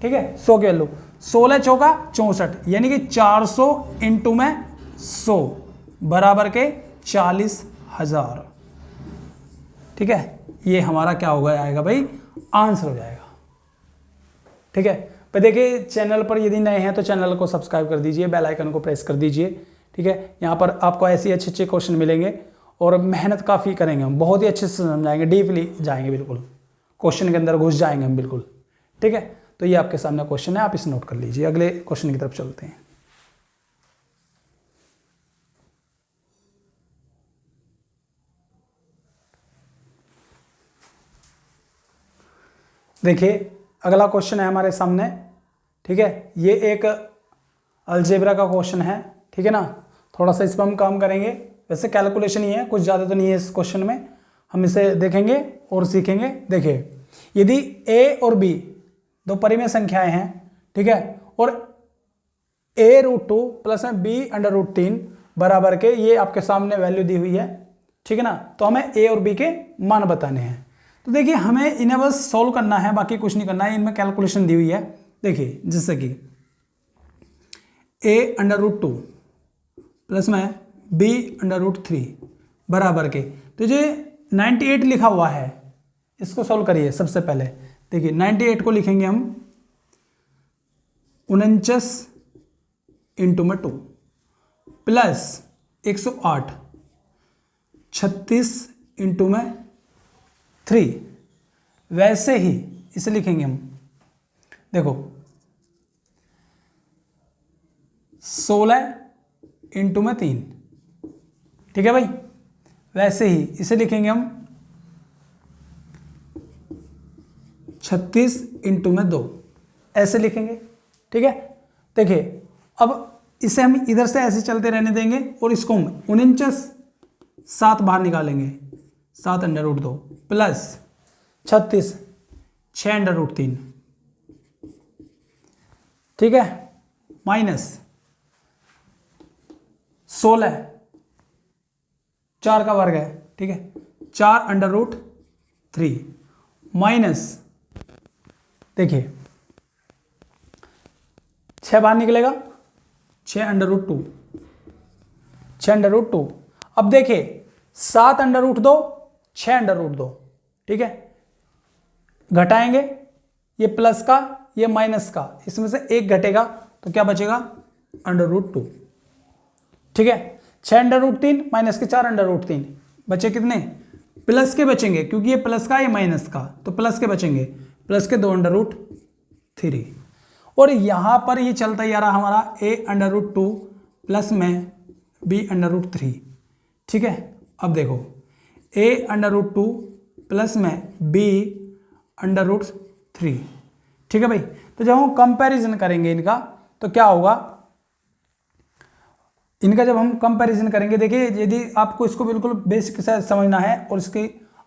ठीक है, 100 की वैल्यू, 16 चौका 64, यानी कि 400 इंटू में 100 बराबर के 40,000। ठीक है, ये हमारा क्या होगा, आएगा भाई, आंसर हो जाएगा। ठीक है, पर देखिए चैनल पर यदि नए हैं तो चैनल को सब्सक्राइब कर दीजिए, बेल आइकन को प्रेस कर दीजिए। ठीक है, यहाँ पर आपको ऐसे अच्छे अच्छे क्वेश्चन मिलेंगे और मेहनत काफ़ी करेंगे हम, बहुत ही अच्छे से समझाएंगे, डीपली जाएंगे, बिल्कुल क्वेश्चन के अंदर घुस जाएंगे हम बिल्कुल। ठीक है, तो ये आपके सामने क्वेश्चन है, आप इसे नोट कर लीजिए। अगले क्वेश्चन की तरफ चलते हैं। देखिए अगला क्वेश्चन है हमारे सामने। ठीक है, ये एक अलजेब्रा का क्वेश्चन है। ठीक है ना, थोड़ा सा इस पर हम काम करेंगे, वैसे कैलकुलेशन ही है, कुछ ज़्यादा तो नहीं है इस क्वेश्चन में, हम इसे देखेंगे और सीखेंगे। देखिए यदि a और b दो परिमेय संख्याएं हैं, ठीक है, और a√2 प्लस में b√3 बराबर के, ये आपके सामने वैल्यू दी हुई है। ठीक है ना, तो हमें a और b के मान बताने हैं। तो देखिए हमें इन्हें बस सॉल्व करना है, बाकी कुछ नहीं करना है, इनमें कैलकुलेशन दी हुई है। देखिए जैसे कि a√2 प्लस में b√3 बराबर के, तो ये 98 लिखा हुआ है, इसको सॉल्व करिए। सबसे पहले देखिए 98 को लिखेंगे हम 49 इंटू में 2 प्लस 108 36 इंटू में 3, वैसे ही इसे लिखेंगे हम, देखो 16 इंटू में 3। ठीक है भाई, वैसे ही इसे लिखेंगे हम 36 इंटू में 2, ऐसे लिखेंगे। ठीक है, देखिए अब इसे हम इधर से ऐसे चलते रहने देंगे और इसको हम 49 7 बाहर निकालेंगे, 7 under root 2 plus 36 6 under root 3, ठीक है, माइनस 16 4 का वर्ग है, ठीक है, 4 अंडर रूट 3 माइनस, देखिए 6 बाहर निकलेगा, 6 अंडर रूट 2, 6 अंडर रूट 2। अब देखिए 7 अंडर रूट 2 6 अंडर रूट 2, ठीक है, घटाएंगे, ये प्लस का ये माइनस का, इसमें से एक घटेगा तो क्या बचेगा, अंडर रूट 2, ठीक है। 6 अंडर रूट 3 माइनस के 4 अंडर रूट 3, बचे कितने, प्लस के बचेंगे, क्योंकि ये प्लस का ये माइनस का, तो प्लस के बचेंगे, प्लस के 2 अंडर रूट 3। और यहां पर ये चलता ही आ रहा हमारा a अंडर रूट 2 प्लस में b अंडर रूट 3, ठीक है। अब देखो a अंडर रूट 2 प्लस में b अंडर रूट 3, ठीक है भाई। तो जब हम कंपैरिजन करेंगे इनका तो क्या होगा, इनका जब हम कंपैरिजन करेंगे, देखिए यदि आपको इसको बिल्कुल बेसिक से समझना है और इसके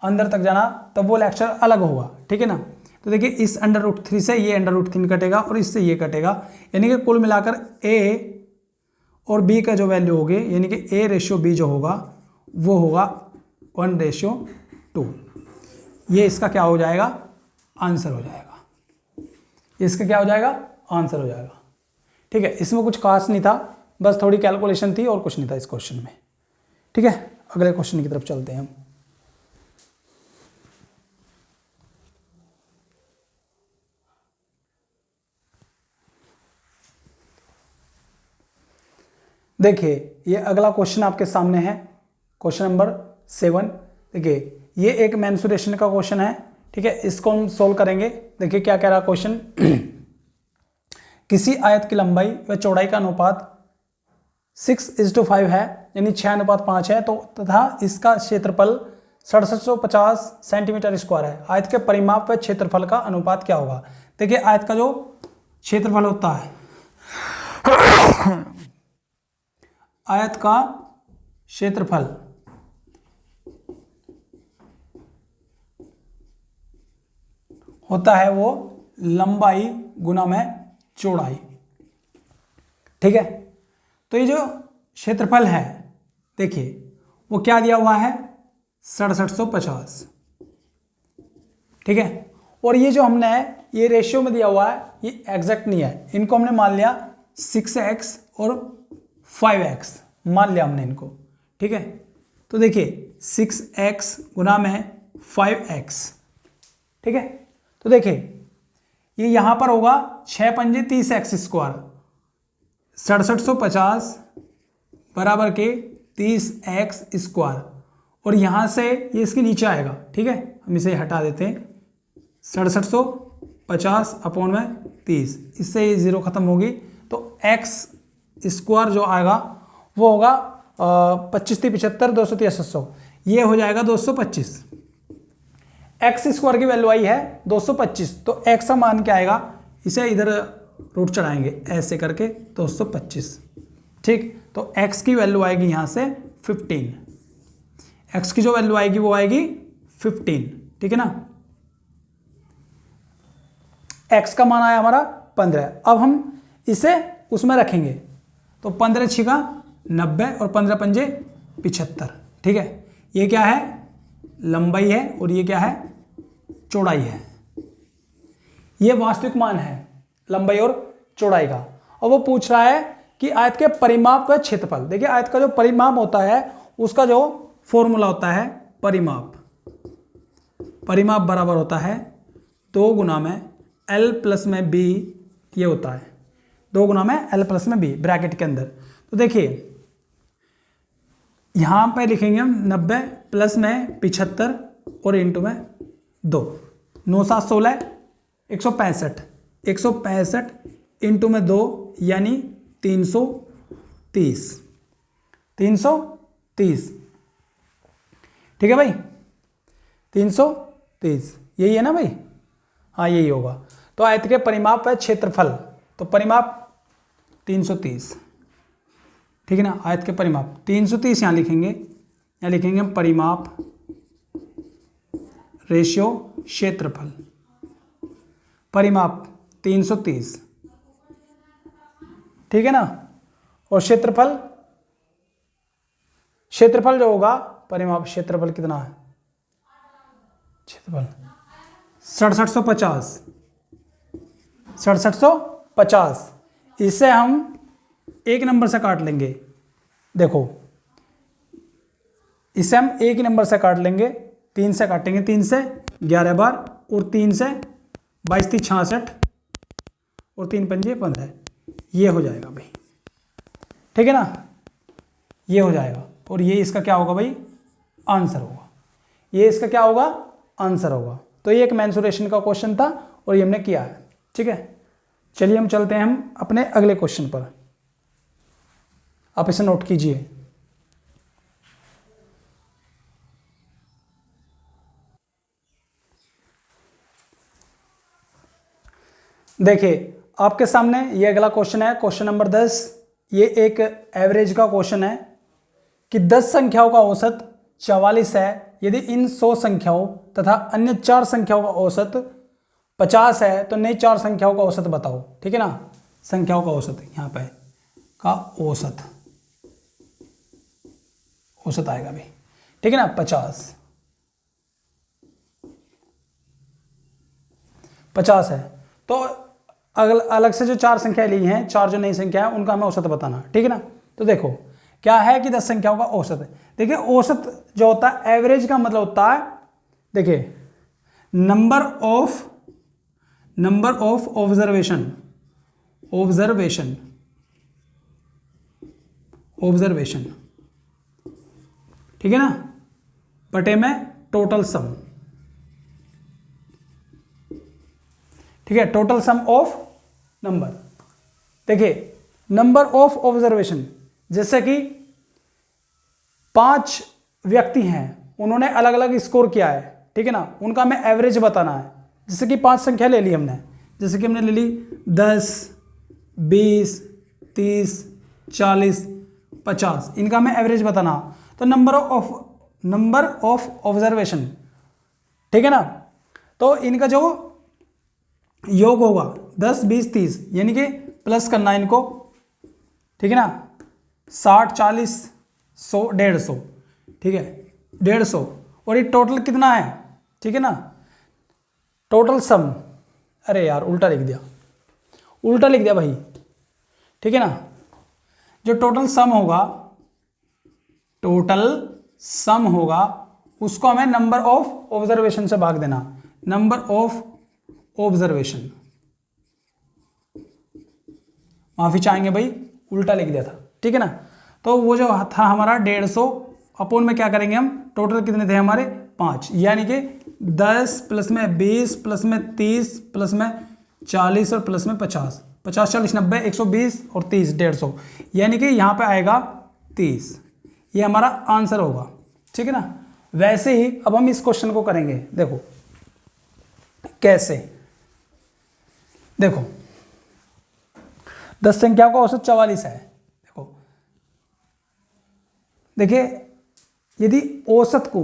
अंदर तक जाना तब वो लेक्चर अलग होगा, ठीक है ना। तो देखिए इस अंडर रूट 3 से ये अंडर रूट 3 कटेगा और इससे ये कटेगा, यानी कि कुल मिलाकर a और b का जो वैल्यू होगी, यानी कि a रेशियो b जो होगा वो होगा 1:2। ये इसका क्या हो जाएगा, आंसर हो जाएगा, इसका क्या हो जाएगा, आंसर हो जाएगा, ठीक है। इसमें कुछ खास नहीं था, बस थोड़ी कैलकुलेशन थी और कुछ नहीं था इस क्वेश्चन में, ठीक है। अगले क्वेश्चन की तरफ चलते हैं हम। देखिए ये अगला क्वेश्चन आपके सामने है, क्वेश्चन नंबर 7। देखिए ये एक मेंसुरेशन का क्वेश्चन है, ठीक है, इसको हम सोल्व करेंगे। देखिए क्या कह रहा क्वेश्चन, किसी आयत की लंबाई व चौड़ाई का अनुपात 6:5 है, यानी 6:5 है, तो तथा इसका क्षेत्रफल 6750 सेंटीमीटर स्क्वायर है। आयत के परिमाप व क्षेत्रफल का अनुपात क्या होगा। देखिए आयत का जो क्षेत्रफल होता है, आयत का क्षेत्रफल होता है वो लंबाई गुना में चौड़ाई, ठीक है। तो ये जो क्षेत्रफल है देखिए वो क्या दिया हुआ है, 6750, ठीक है। और ये जो हमने ये रेशियो में दिया हुआ है ये एग्जैक्ट नहीं है, इनको हमने मान लिया 6x और 5x मान लिया हमने इनको, ठीक है। तो देखिए 6x गुना में 5x, ठीक है। तो देखिए ये यहां पर होगा 6 पंजे 30x स्क्वायर, 6750 बराबर के 30x स्क्वायर, और यहां से ये इसके नीचे आएगा, ठीक है। हम इसे हटा देते हैं, 6750 अपॉन में 30, इससे ये 0 खत्म होगी, तो x स्क्वायर जो आएगा वो होगा 25 × 75 230 800, ये हो जाएगा 225। एक्स स्क्वायर की वैल्यू आई है 225, तो एक्स का मान क्या आएगा, इसे इधर रूट चढ़ाएंगे ऐसे करके 225, ठीक। तो एक्स की वैल्यू आएगी यहाँ से 15, एक्स की जो वैल्यू आएगी वो आएगी 15, ठीक है ना। एक्स का मान आया हमारा 15, अब हम इसे उसमें रखेंगे, तो 15 छिका 90 और 15 पंजे 75, ठीक है। ये क्या है, लंबाई है, और ये क्या है, चौड़ाई है। ये वास्तविक मान है लंबाई और चौड़ाई का, और वो पूछ रहा है कि आयत के परिमाप व क्षेत्रफल। देखिए आयत का जो परिमाप होता है उसका जो फॉर्मूला होता है परिमाप, परिमाप बराबर होता है 2 गुना में L प्लस में B, ये होता है 2 गुना में L प्लस में B ब्रैकेट के अंदर। तो देखिए यहां पे लिखेंगे हम 90 प्लस में 75 और इंटू में 2, 9 7 16 165, 165 इंटू में 2 यानी 330, 330, ठीक है भाई, 330 यही है ना भाई। हाँ यही होगा। तो आयत के परिमाप है क्षेत्रफल, तो परिमाप 330, ठीक है ना। आयत के परिमाप 330 यहाँ लिखेंगे, यहाँ लिखेंगे हम परिमाप रेशियो क्षेत्रफल, परिमाप 330, ठीक है ना। और क्षेत्रफल, क्षेत्रफल जो होगा परिमाप क्षेत्रफल कितना है, क्षेत्रफल 6750, 6750। इसे हम एक नंबर से काट लेंगे, देखो इसे हम एक ही नंबर से काट लेंगे, 3 से काटेंगे, 3 से 11 बार और 3 से 22 × 66 और 3 × 5 = 15, ये हो जाएगा भाई, ठीक है ना, ये हो जाएगा। और ये इसका क्या होगा भाई, आंसर होगा, ये इसका क्या होगा, आंसर होगा। तो ये एक मेंसुरेशन का क्वेश्चन था और ये हमने किया है, ठीक है। चलिए हम चलते हैं हम अपने अगले क्वेश्चन पर, आप इसे नोट कीजिए। देखिए आपके सामने ये अगला क्वेश्चन है, क्वेश्चन नंबर 10। ये एक एवरेज का क्वेश्चन है कि 10 संख्याओं का औसत 44 है, यदि इन 100 संख्याओं तथा अन्य 4 संख्याओं का औसत 50 है तो नई 4 संख्याओं का औसत बताओ, ठीक है ना। संख्याओं का औसत यहाँ पे का औसत, औसत आएगा भाई, ठीक है ना। 50 है। तो अलग से जो 4 संख्याएं ली हैं, 4 जो नई संख्या है उनका हमें औसत बताना, ठीक है ना। तो देखो क्या है कि 10 संख्याओं का औसत है। देखिए औसत जो होता है, एवरेज का मतलब होता है, देखिए नंबर ऑफ ऑब्जर्वेशन, ठीक है ना, बटे में टोटल सम, ठीक है, टोटल सम ऑफ नंबर। देखिए नंबर ऑफ ऑब्जर्वेशन, जैसे कि 5 व्यक्ति हैं, उन्होंने अलग अलग स्कोर किया है, ठीक है ना, उनका हमें एवरेज बताना है। जैसे कि 5 संख्या ले ली हमने, जैसे कि हमने ले ली 10, 20, 30, 40, 50, इनका हमें एवरेज बताना। तो नंबर ऑफ ऑब्जर्वेशन, ठीक है ना, तो इनका जो योग होगा 10, 20, 30, यानी कि प्लस करना इनको, ठीक है ना, 60, 40, 100, 150, ठीक है, 150। और ये टोटल कितना है, ठीक है ना, टोटल सम, अरे यार उल्टा लिख दिया भाई, ठीक है ना। जो टोटल सम होगा उसको हमें नंबर ऑफ ऑब्जर्वेशन से भाग देना, नंबर ऑफ ऑब्जर्वेशन, माफी चाहेंगे भाई उल्टा लिख दिया था, ठीक है ना। तो वो जो था हमारा 150 अपोन में क्या करेंगे हम, टोटल कितने थे हमारे 5, यानी कि 10 प्लस में 20 प्लस में 30 प्लस में 40 और प्लस में 50, 50, 40, 90, 120 और 30, 150, यानी कि यहाँ पे आएगा 30, ये हमारा आंसर होगा, ठीक है ना। वैसे ही अब हम इस क्वेश्चन को करेंगे, देखो कैसे, देखो 10 संख्याओं का औसत 44 है। देखिए यदि औसत को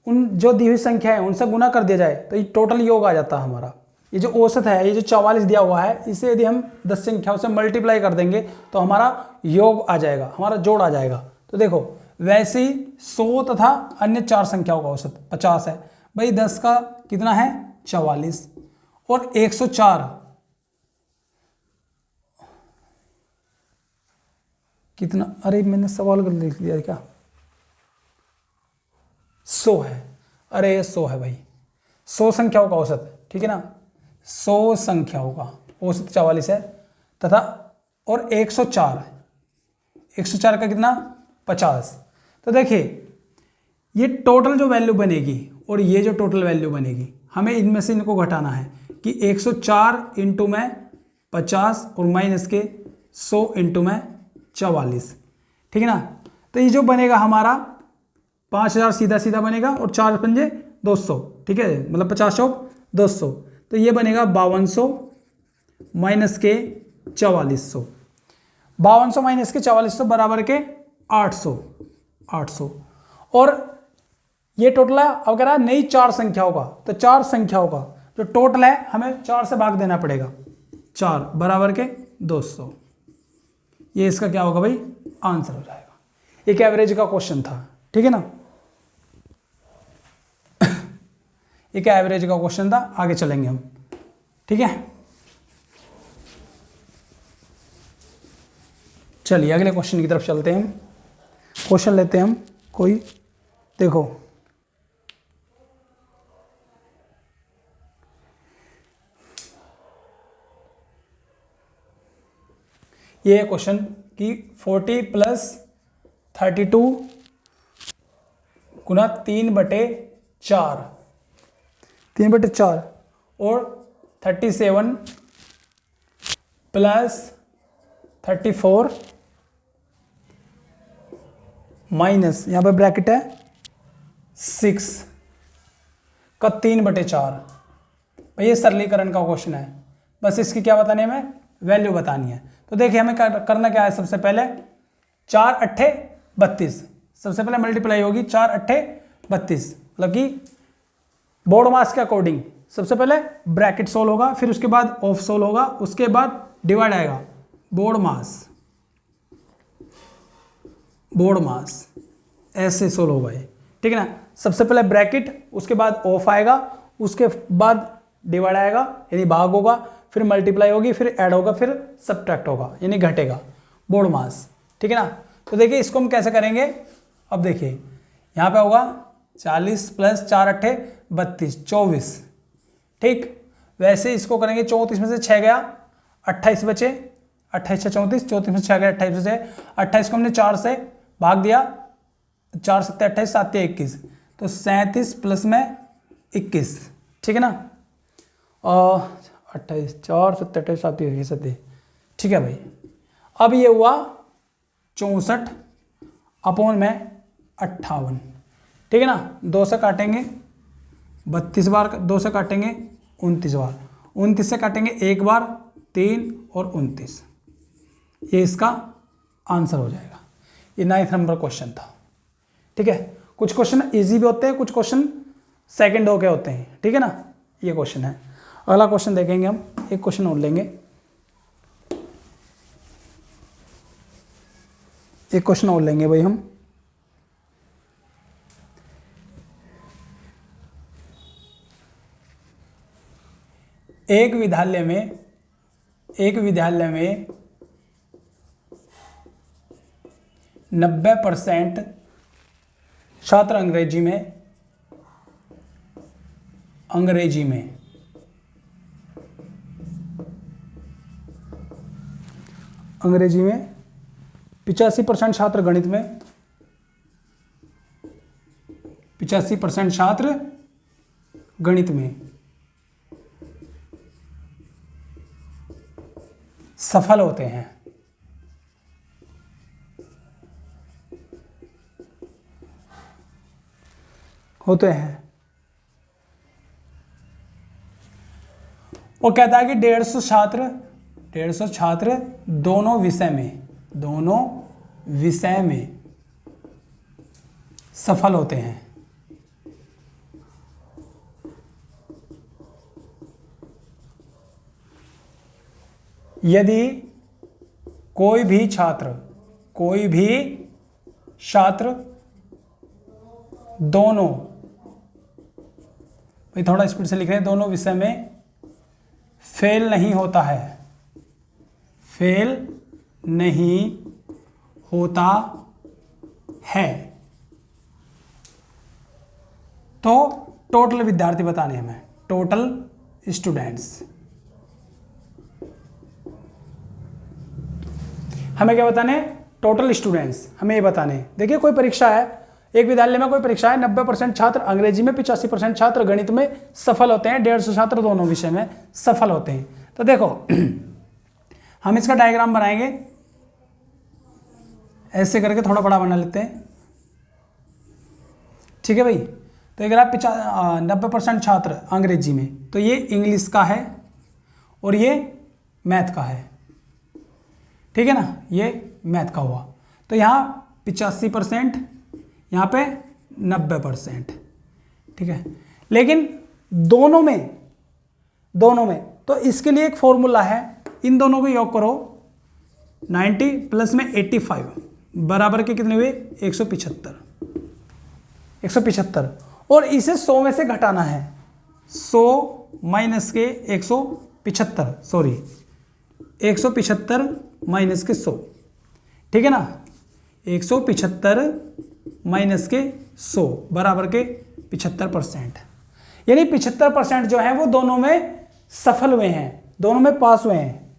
उन जो दी हुई संख्या है उनसे गुना कर दिया जाए तो ये टोटल योग आ जाता है हमारा। ये जो औसत है, ये जो 44 दिया हुआ है, इसे यदि हम 10 संख्याओं से मल्टीप्लाई कर देंगे तो हमारा योग आ जाएगा, हमारा जोड़ आ जाएगा। तो देखो वैसे ही 100 तथा अन्य 4 संख्याओं का औसत 50 है भाई, 10 का कितना है 44 और 104 कितना, अरे मैंने सवाल कर लिख दिया क्या, 100 है, अरे 100 है भाई, 100 संख्याओं का औसत, ठीक है ना, 100 संख्याओं का औसत 44 है तथा और 104 है, 104 का कितना 50। तो देखिए ये टोटल जो वैल्यू बनेगी और ये जो टोटल वैल्यू बनेगी, हमें इनमें से इनको घटाना है कि 104 इंटू में 50 और माइनस के 100 इंटू में 44, ठीक है ना। तो ये जो बनेगा हमारा 5000 सीधा सीधा बनेगा और 4 पंजे 200, ठीक है, मतलब 50 चौक 200। तो ये बनेगा 5200 माइनस के 4400। 5200 माइनस के 4400 बराबर के 800। और ये टोटल है। अगर नई 4 संख्या होगा तो 4 संख्या होगा जो टोटल है हमें 4 से भाग देना पड़ेगा। 4 बराबर के 200। ये इसका क्या होगा भाई, आंसर हो जाएगा। एक एवरेज का क्वेश्चन था, ठीक है ना। एक एवरेज का क्वेश्चन था, आगे चलेंगे हम, ठीक है। चलिए अगले क्वेश्चन की तरफ चलते हैं हम। क्वेश्चन लेते हैं हम कोई, देखो ये क्वेश्चन कि 40 प्लस 32 गुना 3/4 और 37 प्लस 34 माइनस यहाँ पे ब्रैकेट है 6 का 3/4। भाई ये सरलीकरण का क्वेश्चन है, बस इसकी क्या बतानी है, हमें वैल्यू बतानी है। तो देखिए हमें करना क्या है, सबसे पहले 4 अट्ठे 32, सबसे पहले मल्टीप्लाई होगी 4 अट्ठे 32, मतलब कि बोर्ड मास के अकॉर्डिंग सबसे पहले ब्रैकेट सोल्व होगा, फिर उसके बाद ऑफ सोल्व होगा, उसके बाद डिवाइड आएगा बोर्ड मास ऐसे सोल्व होगा ये, ठीक है ना। सबसे पहले ब्रैकेट, उसके बाद ऑफ आएगा, उसके बाद डिवाइड आएगा यानी भाग होगा, फिर मल्टीप्लाई होगी, फिर ऐड होगा, फिर सब्ट्रैक्ट होगा यानी घटेगा बोर्ड मास, ठीक है ना। तो देखिए इसको हम कैसे करेंगे, अब देखिए यहाँ पे होगा 40 प्लस 4 अट्ठे 32 24, ठीक। वैसे इसको करेंगे 34 में से 6 गया 28 बचे, 28 से 34, 34 में से 6 गया 28 बचे, 28 को हमने 4 से भाग दिया, 4 सत्ते 28, 7 21, तो 37 प्लस में 21, ठीक है ना। और 28 4 सत्ते 28 7 21 7, ठीक है भाई। अब ये हुआ 64 अपॉन में 58, ठीक है ना। 2 से काटेंगे 32 बार, 2 से काटेंगे 29 बार, 29 से काटेंगे 1 बार 3 और 29, ये इसका आंसर हो जाएगा। ये 9th नंबर क्वेश्चन था, ठीक है। कुछ क्वेश्चन इजी भी होते हैं, कुछ क्वेश्चन सेकंड हो के होते हैं, ठीक है ना। ये क्वेश्चन है। अगला क्वेश्चन देखेंगे हम, एक क्वेश्चन और लेंगे, एक क्वेश्चन और लेंगे भाई हम। एक विद्यालय में 90% छात्र अंग्रेजी में 85% छात्र गणित में, 85% छात्र गणित में सफल होते हैं। वो कहता है कि 150 छात्र दोनों विषय में सफल होते हैं। यदि कोई भी छात्र दोनों, भाई थोड़ा स्पीड से लिख रहे हैं, दोनों विषय में फेल नहीं होता है, तो टोटल विद्यार्थी बताने हमें, टोटल स्टूडेंट्स। हमें क्या बताने, टोटल स्टूडेंट्स हमें ये बताने। देखिए कोई परीक्षा है, एक विद्यालय में कोई परीक्षा है, 90% छात्र अंग्रेजी में, 85% छात्र गणित में सफल होते हैं, 150 छात्र दोनों विषय में सफल होते हैं। तो देखो हम इसका डायग्राम बनाएंगे, ऐसे करके थोड़ा बड़ा बना लेते हैं, ठीक है भाई। तो अगर आप 90% छात्र अंग्रेजी में, तो ये इंग्लिश का है और ये मैथ का है, ठीक है ना, ये मैथ का हुआ। तो यहाँ 85%, यहाँ पे 90%, ठीक है। लेकिन दोनों में तो इसके लिए एक फॉर्मूला है, इन दोनों को योग करो, 90 प्लस में 85 बराबर के कितने हुए, 175, और इसे 100 में से घटाना है, 100 माइनस के 175, सॉरी 175 माइनस के 100, ठीक है ना, 175 माइनस के 100 बराबर के 75%, यानी 75% जो है वो दोनों में सफल हुए हैं, दोनों में पास हुए हैं,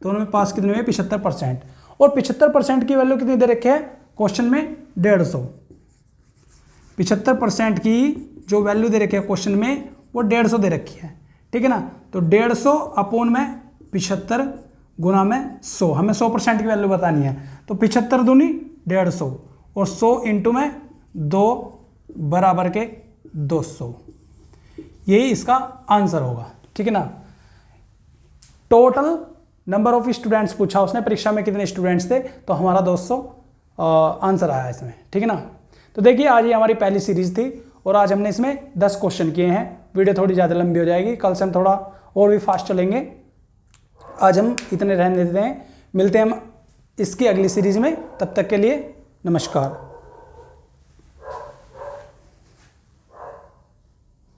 दोनों में पास कितने हुए, 75%। और 75% की वैल्यू कितनी दे रखी है क्वेश्चन में, 150। 75% की जो वैल्यू दे रखी है क्वेश्चन में वो 150 दे रखी है, ठीक है ना। तो 150 अपॉन में 75 गुना में 100, हमें 100% की वैल्यू बतानी है। तो 75 दूनी 150 और 100 इंटू में 2 बराबर के 200, यही इसका आंसर होगा, ठीक है ना। टोटल नंबर ऑफ स्टूडेंट्स पूछा उसने, परीक्षा में कितने स्टूडेंट्स थे, तो हमारा 200 आंसर आया इसमें, ठीक है ना। तो देखिए आज ये हमारी पहली सीरीज थी और आज हमने इसमें 10 क्वेश्चन किए हैं। वीडियो थोड़ी ज़्यादा लंबी हो जाएगी, कल से हम थोड़ा और भी फास्ट चलेंगे। आज हम इतने रहने देते हैं, मिलते हैं हम इसकी अगली सीरीज में, तब तक के लिए नमस्कार।